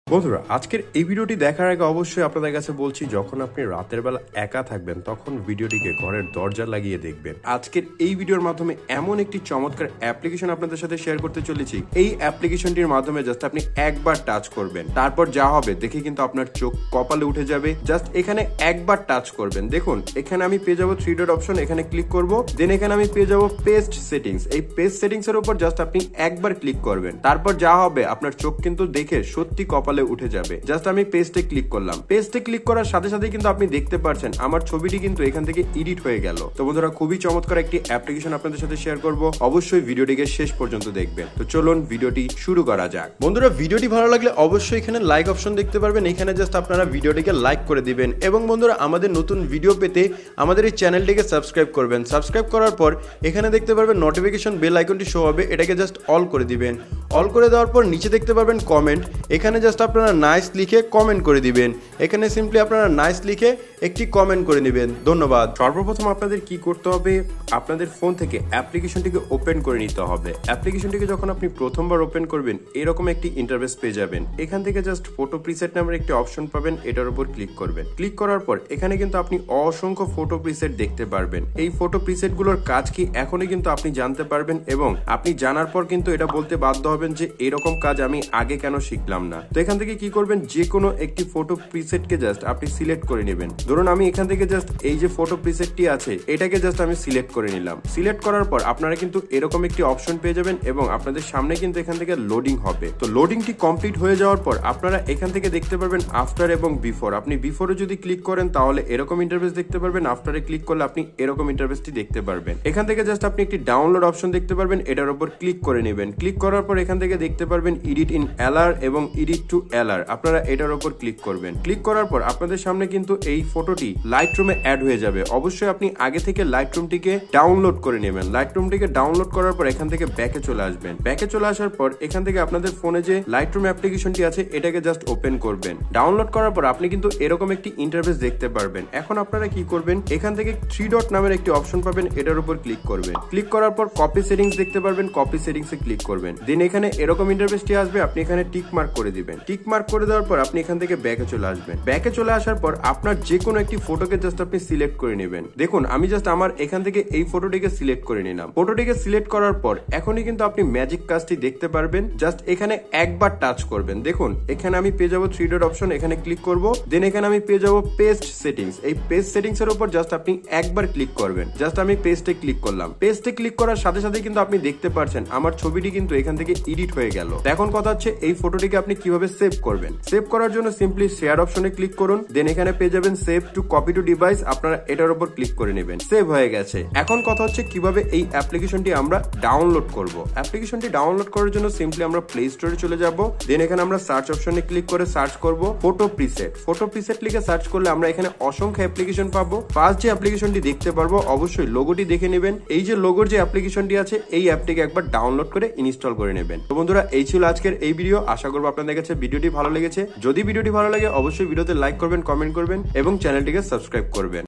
বন্ধুরা আজকের এই ভিডিওটি দেখার আগে অবশ্যই আপনাদের কাছে বলছি যখন আপনি রাতের বেলা একা থাকবেন তখন ভিডিওটিকে ঘরের দরজা লাগিয়ে দেখবেন। আজকের এই ভিডিওর মাধ্যমে এমন একটি চমৎকার অ্যাপ্লিকেশন আপনাদের সাথে শেয়ার করতে চলেছি। এই অ্যাপ্লিকেশনটির মাধ্যমে জাস্ট আপনি একবার টাচ করবেন, তারপর যা হবে দেখে কিন্তু আপনার চোখ কপালে উঠে যাবে। জাস্ট এখানে একবার টাচ করবেন, দেখুন এখানে আমি পেয়ে যাবো 3 ডট অপশন, এখানে ক্লিক করব, দেন এখানে আমি পেয়ে যাবো পেস্ট সেটিংস। এই পেস্ট সেটিংস এর উপর জাস্ট আপনি একবার ক্লিক করবেন, তারপর যা হবে আপনার চোখ কিন্তু দেখে সত্যি কপালে উঠে যাবে। জাস্ট আমি পেস্টে ক্লিক করলাম, পেস্টে ক্লিক করার সাথে সাথে কিন্তু আপনি দেখতে পাচ্ছেন আমার ছবিটি কিন্তু এখান থেকে এডিট হয়ে গেল। তো বন্ধুরা খুবই চমৎকার একটি অ্যাপ্লিকেশন আপনাদের সাথে শেয়ার করব, অবশ্যই ভিডিওটিকে শেষ পর্যন্ত দেখবেন। তো চলুন ভিডিওটি শুরু করা যাক। বন্ধুরা ভিডিওটি ভালো লাগলে অবশ্যই এখানে লাইক অপশন দেখতে পারবেন, এখানে জাস্ট আপনারা ভিডিওটিকে লাইক করে দিবেন এবং বন্ধুরা আমাদের নতুন ভিডিও পেতে আমাদের এই চ্যানেলটিকে সাবস্ক্রাইব করবেন। সাবস্ক্রাইব করার পর এখানে দেখতে পারবেন নোটিফিকেশন বেল আইকনটি শো হবে, এটাকে জাস্ট অল করে দিবেন। অল করে দেওয়ার পর নিচে দেখতে পারবেন কমেন্ট, এখানে জাস্ট আপনারা নাইস লিখে কমেন্ট করে দিবেন। এখানে সিম্পলি আপনারা নাইস লিখে একটি কমেন্ট করে নেবেন। ধন্যবাদ। সর্বপ্রথম আপনাদের কি করতে হবে, আপনাদের ফোন থেকে অ্যাপ্লিকেশনটিকে ওপেন করে নিতে হবে। অ্যাপ্লিকেশনটিকে যখন আপনি প্রথমবার ওপেন করবেন এরকম একটি ইন্টারফেস পেয়ে যাবেন। এখান থেকে জাস্ট ফটো প্রিসেট নামের একটি অপশন পাবেন, এটার উপর ক্লিক করবেন। ক্লিক করার পর এখানে কিন্তু আপনি অসংখ্য ফটো প্রিসেট দেখতে পারবেন। এই ফটো প্রিসেট গুলোর কাজ কি এখনই কিন্তু আপনি জানতে পারবেন এবং আপনি জানার পর কিন্তু এটা বলতে বাধ্য হবেন যে এরকম কাজ আমি আগে কেন শিখলাম না। তো এখান থেকে কি করবেন, যে কোনো একটি ফটো প্রিসেটকে জাস্ট আপনি সিলেক্ট করে নেবেন। ধরুন আমি এখান থেকে জাস্ট এই যে ফটো প্রিসেটটি আছে এটাকে জাস্ট আমি সিলেক্ট করে নিলাম। সিলেক্ট করার পর আপনারা কিন্তু এরকম একটি অপশন পেয়ে যাবেন এবং আপনাদের সামনে কিন্তু এখান থেকে লোডিং হবে। তো লোডিংটি কমপ্লিট হয়ে যাওয়ার পর আপনারা এখান থেকে দেখতে পারবেন আফটার এবং বিফোর। আপনি বিফোরে যদি ক্লিক করেন তাহলে এরকম ইন্টারফেস দেখতে পারবেন, আফটারে ক্লিক করলে আপনি এরকম ইন্টারফেসটি দেখতে পারবেন। এখান থেকে জাস্ট আপনি একটি ডাউনলোড অপশন দেখতে পারবেন, এটার উপর ক্লিক করে নেবেন। ক্লিক করার পর এখান থেকে দেখতে পারবেন এডিট ইন এলআর এবং এডিট টু এলআর, আপনারা এটার উপর ক্লিক করবেন। ক্লিক করার পর আপনাদের সামনে কিন্তু এই ফটোটি লাইটরুমে অ্যাড হয়ে যাবে। অবশ্যই আপনি আগে থেকে লাইটরুমটিকে ডাউনলোড করে নেবেন। লাইটরুমটিকে ডাউনলোড করার পর এখান থেকে ব্যাকে চলে আসবেন। ব্যাকে চলে আসার পর এখান থেকে আপনাদের ফোনে যে লাইটরুম অ্যাপ্লিকেশনটি আছে এটাকে জাস্ট ওপেন করবেন। ডাউনলোড করার পর আপনি কিন্তু এরকম একটি ইন্টারফেস দেখতে পারবেন। এখন আপনারা কি করবেন, এখান থেকে 3 ডট নামের একটি অপশন পাবেন, এটার উপর ক্লিক করবেন। ক্লিক করার পর কপি সেটিংস দেখতে পারবেন, কপি সেটিংস এ ক্লিক করবেন। দেন এখানে এরকম ইন্টারফেসটি আসবে, আপনি এখানে টিক মার্ক করে দিবেন। টিক মার্ক করে দেওয়ার পর আপনি এখান থেকে ব্যাকে চলে আসবেন। ব্যাকে চলে আসার পর আপনার যে কোনো একটি ফটোকে জাস্ট আপনি সিলেক্ট করে নেবেন। দেখুন আমি জাস্ট আমার এখান থেকে এই ফটোটিকে সিলেক্ট করে নিলাম। ফটোটিকে সিলেক্ট করার পর এখনই কিন্তু আপনি ম্যাজিক কাজটি দেখতে পারবেন। জাস্ট এখানে একবার টাচ করবেন, দেখুন এখানে আমি পেয়ে যাবো 3 ডট অপশন, এখানে ক্লিক করব। দেন এখানে আমি পেয়ে যাবো পেস্ট সেটিংস। এই পেস্ট সেটিংস এর উপর জাস্ট আপনি একবার ক্লিক করবেন। জাস্ট আমি পেস্টে ক্লিক করলাম। পেস্টে ক্লিক করার সাথে সাথে কিন্তু আপনি দেখতে পাচ্ছেন আমার ছবিটি কিন্তু এখান থেকে এডিট হয়ে গেল। এখন কথা হচ্ছে এই ফটোটিকে আপনি কিভাবে সেভ করবেন। সেভ করার জন্য সিম্পলি শেয়ার অপশনে ক্লিক করুন। দেন এখানে পেয়ে যাবেন save two copy to device, আপনারা এটার উপর ক্লিক করে নেবেন। সেভ হয়ে গেছে। এখন কথা হচ্ছে কিভাবে এই অ্যাপ্লিকেশনটি আমরা ডাউনলোড করব। অ্যাপ্লিকেশনটি ডাউনলোড করার জন্য সিম্পলি আমরা প্লে স্টোরে চলে যাব। দেন এখানে আমরা সার্চ অপশনে ক্লিক করে সার্চ করব ফটো প্রিসেট। ফটো প্রিসেট লিখে সার্চ করলে আমরা এখানে অসংখ্য অ্যাপ্লিকেশন পাবো। ফার্স্ট যে অ্যাপ্লিকেশনটি দেখতে পারবো অবশ্যই লোগোটি দেখে নেবেন। এই যে লোগোর যে অ্যাপ্লিকেশনটি আছে এই অ্যাপটিকে একবার ডাউনলোড করে ইনস্টল করে নেবেন। তো বন্ধুরা এই ছিল আজকের এই ভিডিও, আশা করবো আপনাদের কাছে ভিডিওটি ভালো লেগেছে। যদি ভিডিওটি ভালো লাগে অবশ্যই ভিডিওতে লাইক করবেন, কমেন্ট করবেন এবং চ্যানেলটিকে সাবস্ক্রাইব করবেন।